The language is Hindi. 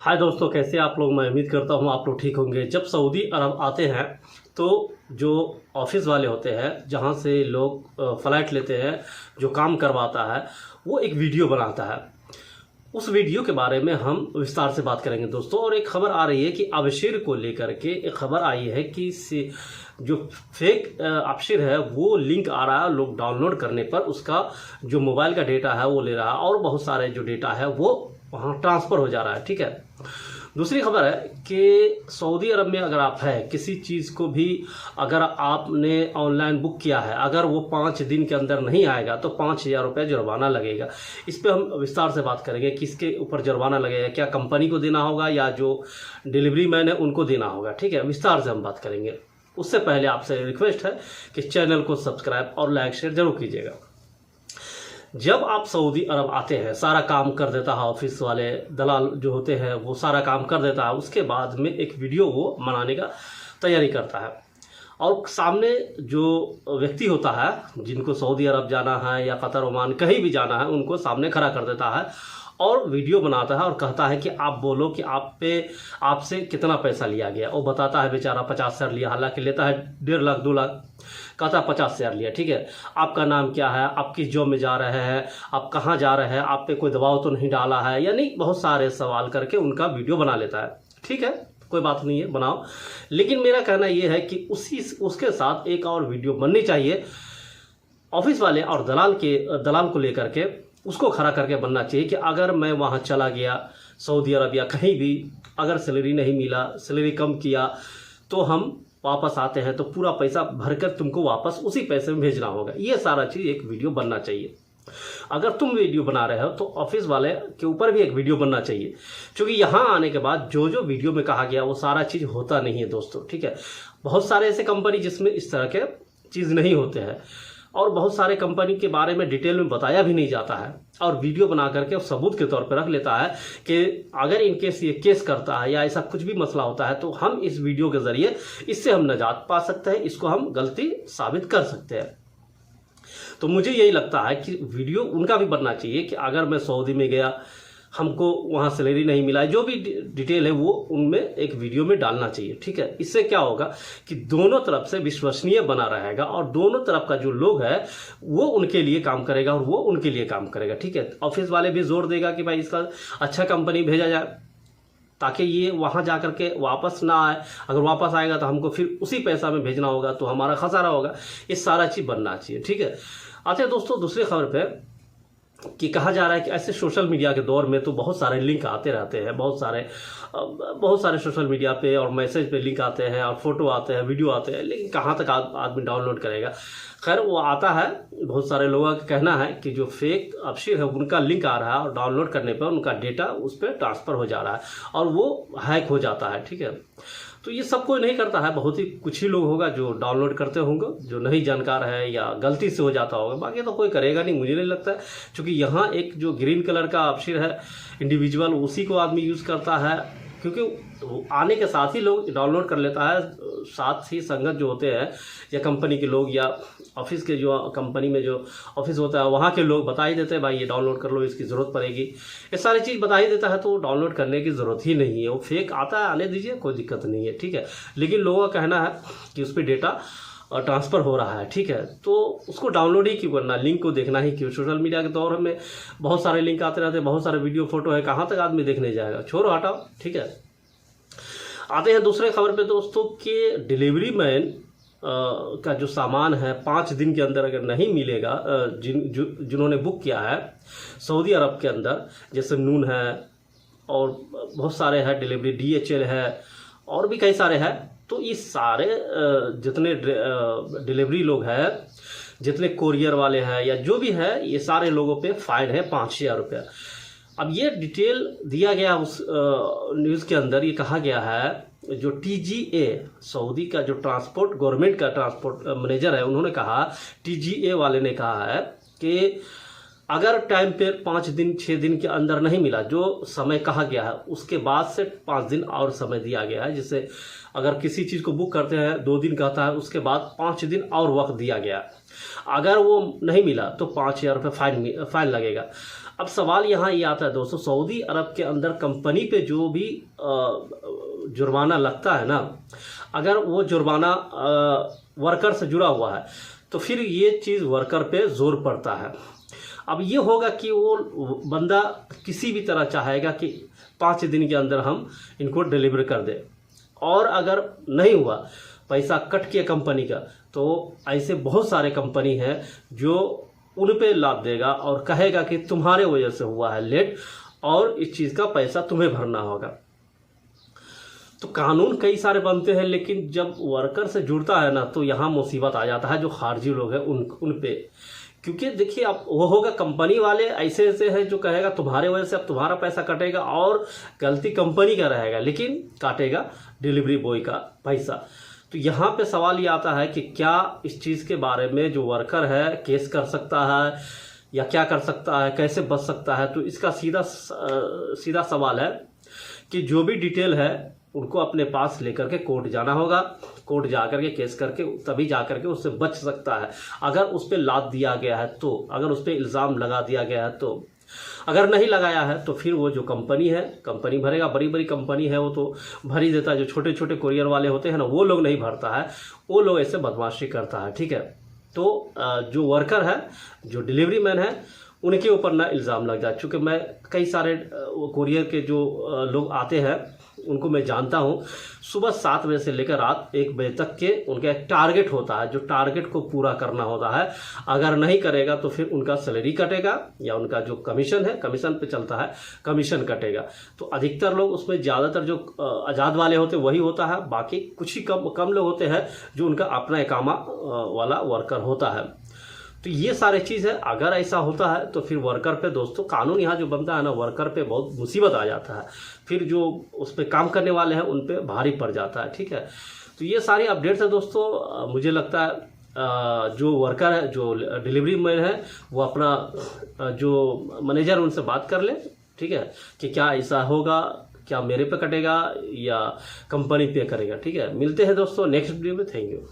हाय दोस्तों, कैसे आप लोग। मैं उम्मीद करता हूँ आप लोग ठीक होंगे। जब सऊदी अरब आते हैं तो जो ऑफिस वाले होते हैं, जहाँ से लोग फ़्लाइट लेते हैं, जो काम करवाता है वो एक वीडियो बनाता है। उस वीडियो के बारे में हम विस्तार से बात करेंगे दोस्तों। और एक खबर आ रही है कि अबशीर को लेकर के एक खबर आई है कि जो फेक अबशीर है वो लिंक आ रहा है, लोग डाउनलोड करने पर उसका जो मोबाइल का डेटा है वो ले रहा है और बहुत सारे जो डेटा है वो वहाँ ट्रांसफ़र हो जा रहा है। ठीक है। दूसरी खबर है कि सऊदी अरब में अगर आप है किसी चीज़ को भी अगर आपने ऑनलाइन बुक किया है, अगर वो 5 दिन के अंदर नहीं आएगा तो 5,000 रुपये जुर्माना लगेगा। इस पर हम विस्तार से बात करेंगे, किसके ऊपर जुर्माना लगेगा, क्या कंपनी को देना होगा या जो डिलीवरी मैन है उनको देना होगा। ठीक है, विस्तार से हम बात करेंगे। उससे पहले आपसे रिक्वेस्ट है कि चैनल को सब्सक्राइब और लाइक शेयर जरूर कीजिएगा। जब आप सऊदी अरब आते हैं, सारा काम कर देता है ऑफिस वाले दलाल जो होते हैं, वो सारा काम कर देता है। उसके बाद में एक वीडियो वो बनाने का तैयारी करता है और सामने जो व्यक्ति होता है जिनको सऊदी अरब जाना है या कतर ओमान कहीं भी जाना है, उनको सामने खड़ा कर देता है और वीडियो बनाता है और कहता है कि आप बोलो कि आपसे कितना पैसा लिया गया। वो बताता है बेचारा 50,000 लिया, हालांकि लेता है 1.5 लाख 2 लाख, कहता 50,000 लिया। ठीक है, आपका नाम क्या है, आप किस जॉब में जा रहे हैं, आप कहाँ जा रहे हैं, आप पे कोई दबाव तो नहीं डाला है, यानी बहुत सारे सवाल करके उनका वीडियो बना लेता है। ठीक है, कोई बात नहीं है, बनाओ। लेकिन मेरा कहना यह है कि उसके साथ एक और वीडियो बननी चाहिए ऑफिस वाले और दलाल को लेकर के, उसको खड़ा करके बनना चाहिए कि अगर मैं वहाँ चला गया सऊदी अरब या कहीं भी, अगर सैलरी नहीं मिला, सैलरी कम किया, तो हम वापस आते हैं तो पूरा पैसा भरकर तुमको वापस उसी पैसे में भेजना होगा। ये सारा चीज़ एक वीडियो बनना चाहिए। अगर तुम वीडियो बना रहे हो तो ऑफिस वाले के ऊपर भी एक वीडियो बनना चाहिए, क्योंकि यहाँ आने के बाद जो जो वीडियो में कहा गया वो सारा चीज़ होता नहीं है दोस्तों। ठीक है, बहुत सारे ऐसे कंपनी जिसमें इस तरह के चीज़ नहीं होते हैं और बहुत सारे कंपनी के बारे में डिटेल में बताया भी नहीं जाता है और वीडियो बना करके सबूत के तौर पर रख लेता है कि अगर इनकेस ये केस करता है या ऐसा कुछ भी मसला होता है तो हम इस वीडियो के ज़रिए इससे हम निजात पा सकते हैं, इसको हम गलती साबित कर सकते हैं। तो मुझे यही लगता है कि वीडियो उनका भी बनना चाहिए कि अगर मैं सऊदी में गया, हमको वहाँ सैलरी नहीं मिला है, जो भी डिटेल है वो उनमें एक वीडियो में डालना चाहिए। ठीक है, इससे क्या होगा कि दोनों तरफ से विश्वसनीय बना रहेगा और दोनों तरफ का जो लोग है वो उनके लिए काम करेगा और वो उनके लिए काम करेगा। ठीक है, ऑफिस वाले भी जोर देगा कि भाई इसका अच्छा कंपनी भेजा जाए ताकि ये वहाँ जा कर के वापस ना आए। अगर वापस आएगा तो हमको फिर उसी पैसा में भेजना होगा तो हमारा खसारा होगा। ये सारा चीज़ बनना चाहिए। ठीक है, आते हैं दोस्तों दूसरी खबर पे कि कहा जा रहा है कि ऐसे सोशल मीडिया के दौर में तो बहुत सारे लिंक आते रहते हैं, बहुत सारे सोशल मीडिया पे और मैसेज पे लिंक आते हैं और फोटो आते हैं, वीडियो आते हैं, लेकिन कहाँ तक आदमी डाउनलोड करेगा। खैर वो आता है, बहुत सारे लोगों का कहना है कि जो फेक अबशीर है उनका लिंक आ रहा है और डाउनलोड करने पर उनका डेटा उस पर ट्रांसफ़र हो जा रहा है और वो हैक हो जाता है। ठीक है, तो ये सब कोई नहीं करता है, बहुत ही कुछ ही लोग होगा जो डाउनलोड करते होंगे, जो नहीं जानकार है या गलती से हो जाता होगा, बाकी तो कोई करेगा नहीं, मुझे नहीं लगता है। क्योंकि यहाँ एक जो ग्रीन कलर का अबशीर है इंडिविजुअल, उसी को आदमी यूज़ करता है, क्योंकि आने के साथ ही लोग डाउनलोड कर लेता है। साथ ही संगत जो होते हैं या कंपनी के लोग या ऑफिस के जो कंपनी में जो ऑफिस होता है वहाँ के लोग बता ही देते हैं भाई ये डाउनलोड कर लो, इसकी ज़रूरत पड़ेगी, ये सारी चीज़ बता ही देता है, तो डाउनलोड करने की ज़रूरत ही नहीं है। वो फेक आता है, आने दीजिए, कोई दिक्कत नहीं है। ठीक है, लेकिन लोगों का कहना है कि उस पर डेटा ट्रांसफ़र हो रहा है। ठीक है, तो उसको डाउनलोड ही क्यों करना, लिंक को देखना ही क्यों। सोशल मीडिया के दौर में बहुत सारे लिंक आते रहते हैं, बहुत सारे वीडियो फोटो है, कहाँ तक आदमी देखने जाएगा, छोड़ो हटाओ। ठीक है, आते हैं दूसरे खबर पे दोस्तों कि डिलीवरी मैन का जो सामान है 5 दिन के अंदर अगर नहीं मिलेगा, जिन्होंने बुक किया है सऊदी अरब के अंदर, जैसे नून है और बहुत सारे हैं, डिलीवरी DHL है और भी कई सारे हैं, तो ये सारे जितने डिलीवरी लोग हैं, जितने कोरियर वाले हैं या जो भी है, ये सारे लोगों पे फाइन है 5,000 रुपया। अब ये डिटेल दिया गया उस न्यूज़ के अंदर, ये कहा गया है जो TGA सऊदी का जो ट्रांसपोर्ट गवर्नमेंट का ट्रांसपोर्ट मैनेजर है, उन्होंने कहा, TGA वाले ने कहा है कि अगर टाइम पे 5 दिन 6 दिन के अंदर नहीं मिला, जो समय कहा गया है, उसके बाद से 5 दिन और समय दिया गया है। जैसे अगर किसी चीज़ को बुक करते हैं 2 दिन कहता है, उसके बाद 5 दिन और वक्त दिया गया। अगर वो नहीं मिला तो 5,000 रुपये फाइन लगेगा। अब सवाल यहाँ ये आता है दोस्तों, सऊदी अरब के अंदर कंपनी पे जो भी जुर्माना लगता है ना, अगर वो जुर्माना वर्कर से जुड़ा हुआ है तो फिर ये चीज़ वर्कर पे जोर पड़ता है। अब ये होगा कि वो बंदा किसी भी तरह चाहेगा कि 5 दिन के अंदर हम इनको डिलीवर कर दें, और अगर नहीं हुआ, पैसा कट किया कंपनी का, तो ऐसे बहुत सारे कंपनी हैं जो उन पे लाद देगा और कहेगा कि तुम्हारे वजह से हुआ है लेट, और इस चीज़ का पैसा तुम्हें भरना होगा। तो कानून कई सारे बनते हैं, लेकिन जब वर्कर से जुड़ता है ना तो यहाँ मुसीबत आ जाता है जो खारजी लोग हैं उन पे। क्योंकि देखिए, अब वो होगा कंपनी वाले ऐसे ऐसे हैं जो कहेगा तुम्हारे वजह से अब तुम्हारा पैसा कटेगा, और गलती कंपनी का रहेगा लेकिन काटेगा डिलीवरी बॉय का पैसा। तो यहाँ पे सवाल ये आता है कि क्या इस चीज़ के बारे में जो वर्कर है केस कर सकता है या क्या कर सकता है, कैसे बच सकता है? तो इसका सीधा सवाल है कि जो भी डिटेल है उनको अपने पास लेकर के कोर्ट जाना होगा। कोर्ट जा कर के केस करके तभी जा कर के उससे बच सकता है। अगर उस पर लाद दिया गया है तो, अगर उस पर इल्ज़ाम लगा दिया गया है तो, अगर नहीं लगाया है तो फिर वो जो कंपनी है, कंपनी भरेगा। बड़ी बड़ी कंपनी है वो तो भर ही देता है, जो छोटे छोटे कुरियर वाले होते हैं ना वो लोग नहीं भरता है, वो लोग ऐसे बदमाशी करता है, ठीक है। तो जो वर्कर है, जो डिलीवरी मैन है, उनके ऊपर ना इल्ज़ाम लग जाए। चूँकि मैं कई सारे कुरियर के जो लोग आते हैं उनको मैं जानता हूँ, सुबह 7 बजे से लेकर रात 1 बजे तक के उनका एक टारगेट होता है, जो टारगेट को पूरा करना होता है। अगर नहीं करेगा तो फिर उनका सैलरी कटेगा, या उनका जो कमीशन है, कमीशन पे चलता है, कमीशन कटेगा। तो अधिकतर लोग उसमें, ज़्यादातर जो आज़ाद वाले होते वही होता है, बाकी कुछ ही कम लोग होते हैं जो उनका अपना इकामा वाला वर्कर होता है। तो ये सारे चीज़ है। अगर ऐसा होता है तो फिर वर्कर पे दोस्तों कानून यहाँ जो बनता है ना, वर्कर पे बहुत मुसीबत आ जाता है, फिर जो उस पर काम करने वाले हैं उन पे भारी पड़ जाता है, ठीक है। तो ये सारी अपडेट्स है दोस्तों। मुझे लगता है जो वर्कर है, जो डिलीवरी मैन है, वो अपना जो मैनेजर उनसे बात कर ले, ठीक है, कि क्या ऐसा होगा, क्या मेरे पे कटेगा या कंपनी पे करेगा, ठीक है। मिलते हैं दोस्तों नेक्स्ट वीडियो में। Thank you.